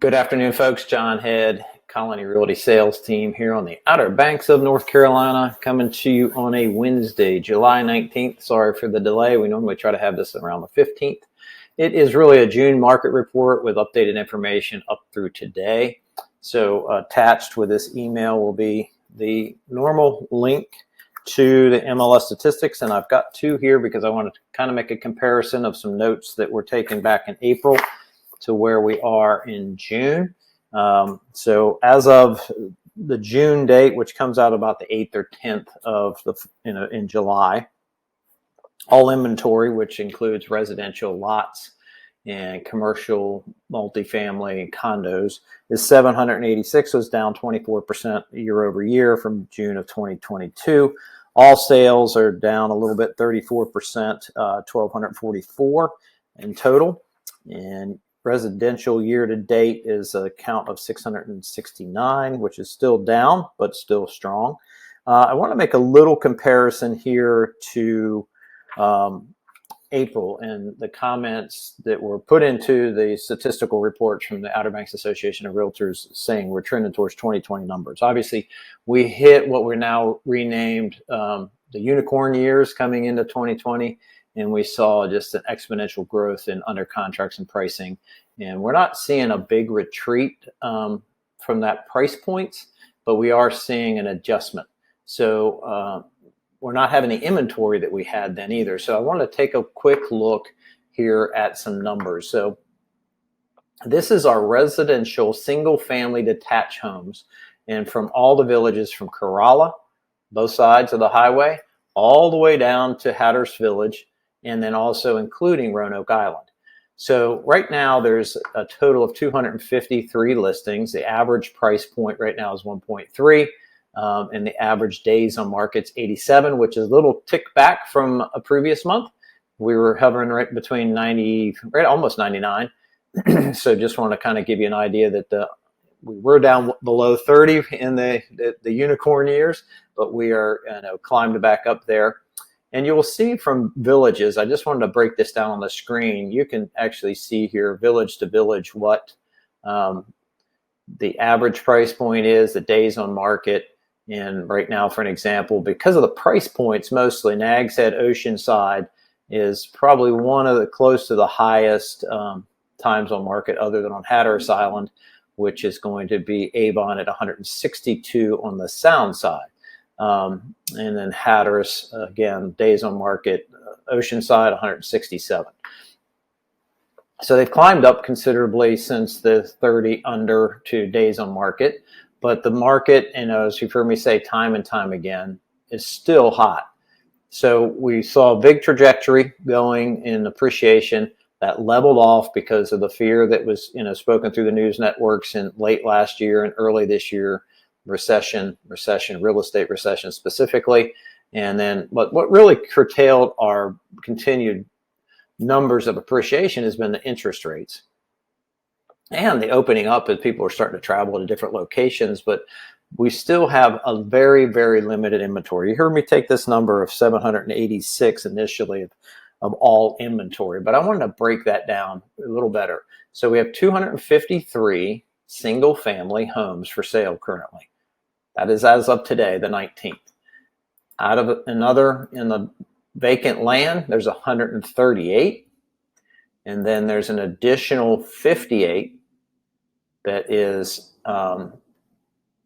Good afternoon, folks. John Head, Colony Realty sales team here on the Outer Banks of North Carolina, coming to you on a Wednesday, July 19th. Sorry for the delay. We normally try to have this around the 15th. It is really a June market report with updated information up through today. So attached with this email will be the normal link to the MLS statistics, and I've got two here because I wanted to kind of make a comparison of some notes that were taken back in April to where we are in June. So as of the June date, which comes out about the 8th or 10th of in July, all inventory, which includes residential lots and commercial multifamily condos, is 786, was down 24% year over year from June of 2022. All sales are down a little bit, 34%, 1,244 in total. And residential year to date is a count of 669, which is still down, but still strong. I want to make a little comparison here to April and the comments that were put into the statistical reports from the Outer Banks Association of Realtors saying we're trending towards 2020 numbers. Obviously, we hit what we're now renamed the unicorn years coming into 2020. And we saw just an exponential growth in under contracts and pricing. And we're not seeing a big retreat from that price points, but we are seeing an adjustment. So we're not having the inventory that we had then either. So I want to take a quick look here at some numbers. So this is our residential single family detached homes. And from all the villages from Kerala, both sides of the highway, all the way down to Hatteras Village, and then also including Roanoke Island. So right now there's a total of 253 listings. The average price point right now is 1.3, and the average days on market's 87, which is a little tick back from a previous month. We were hovering right between 90, right almost 99. So just want to kind of give you an idea that we were down below 30 in the unicorn years, but we are climbed back up there. And you will see from villages, I just wanted to break this down on the screen. You can actually see here village to village what the average price point is, the days on market. And right now, for an example, because of the price points, mostly Nags Head Oceanside is probably one of the close to the highest times on market other than on Hatteras Island, which is going to be Avon at 162 on the sound side. And then Hatteras, again, days on market, Oceanside, 167. So they've climbed up considerably since the 30 under to days on market. But the market, as you've heard me say time and time again, is still hot. So we saw a big trajectory going in appreciation that leveled off because of the fear that was, spoken through the news networks in late last year and early this year. Recession, real estate recession specifically. And then what really curtailed our continued numbers of appreciation has been the interest rates and the opening up as people are starting to travel to different locations. But we still have a very, very limited inventory. You heard me take this number of 786 initially of all inventory, but I wanted to break that down a little better. So we have 253 single family homes for sale currently. That is as of today, the 19th. Out of another in the vacant land, there's 138. And then there's an additional 58 that is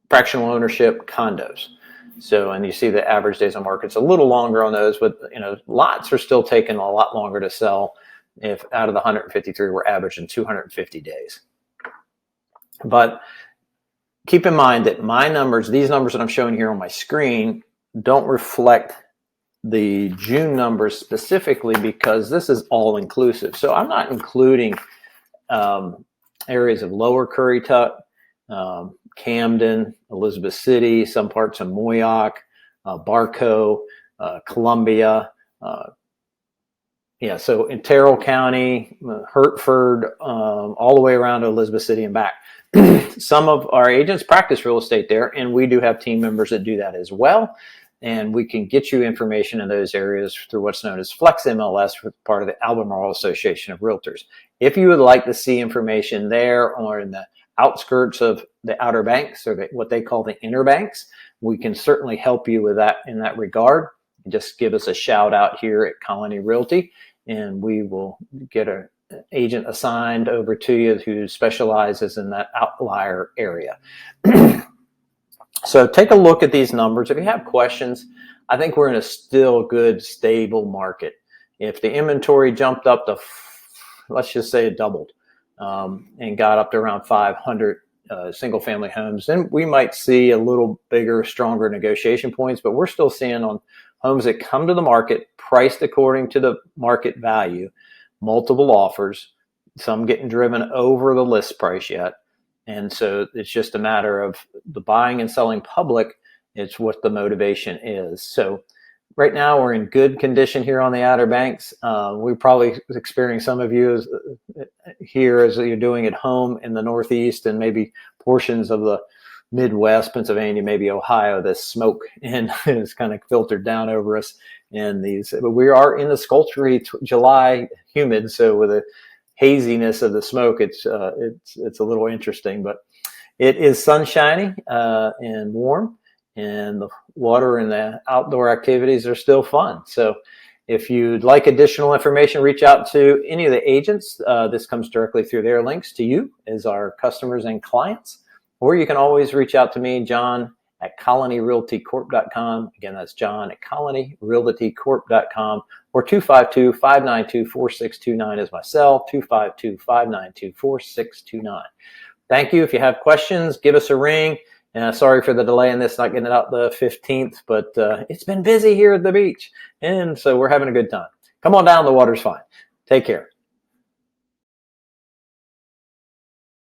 fractional ownership condos. So, and you see the average days on market's a little longer on those, but lots are still taking a lot longer to sell. If out of the 153, we're averaging 250 days. But keep in mind that my numbers, these numbers that I'm showing here on my screen, don't reflect the June numbers specifically because this is all inclusive. So I'm not including areas of Lower Currituck, Camden, Elizabeth City, some parts of Moyock, Barco, Columbia. So in Terrell County, Hertford, all the way around to Elizabeth City and back. Some of our agents practice real estate there, and we do have team members that do that as well. And we can get you information in those areas through what's known as Flex MLS, part of the Albemarle Association of Realtors. If you would like to see information there or in the outskirts of the Outer Banks, or what they call the Inner Banks, we can certainly help you with that in that regard. Just give us a shout out here at Colony Realty, and we will get an agent assigned over to you who specializes in that outlier area. So take a look at these numbers. If you have questions, I think we're in a still good, stable market. If the inventory jumped up to, let's just say it doubled, and got up to around 500 single-family homes, then we might see a little bigger, stronger negotiation points. But we're still seeing on homes that come to the market, priced according to the market value, multiple offers, some getting driven over the list price yet. And so it's just a matter of the buying and selling public. It's what the motivation is. So right now we're in good condition here on the Outer Banks. We probably experience some of you here as you're doing at home in the Northeast and maybe portions of the Midwest, Pennsylvania, maybe Ohio. This smoke and is kind of filtered down over us. And but we are in the sultry July humid, so with the haziness of the smoke, it's a little interesting. But it is sunshiny and warm, and the water and the outdoor activities are still fun. So if you'd like additional information, reach out to any of the agents. This comes directly through their links to you as our customers and clients. Or you can always reach out to me, John, at colonyrealtycorp.com. Again, that's John at colonyrealtycorp.com, or 252-592-4629 is my cell, 252-592-4629. Thank you. If you have questions, give us a ring. Sorry for the delay in this, not getting it out the 15th, but it's been busy here at the beach, and so we're having a good time. Come on down. The water's fine. Take care.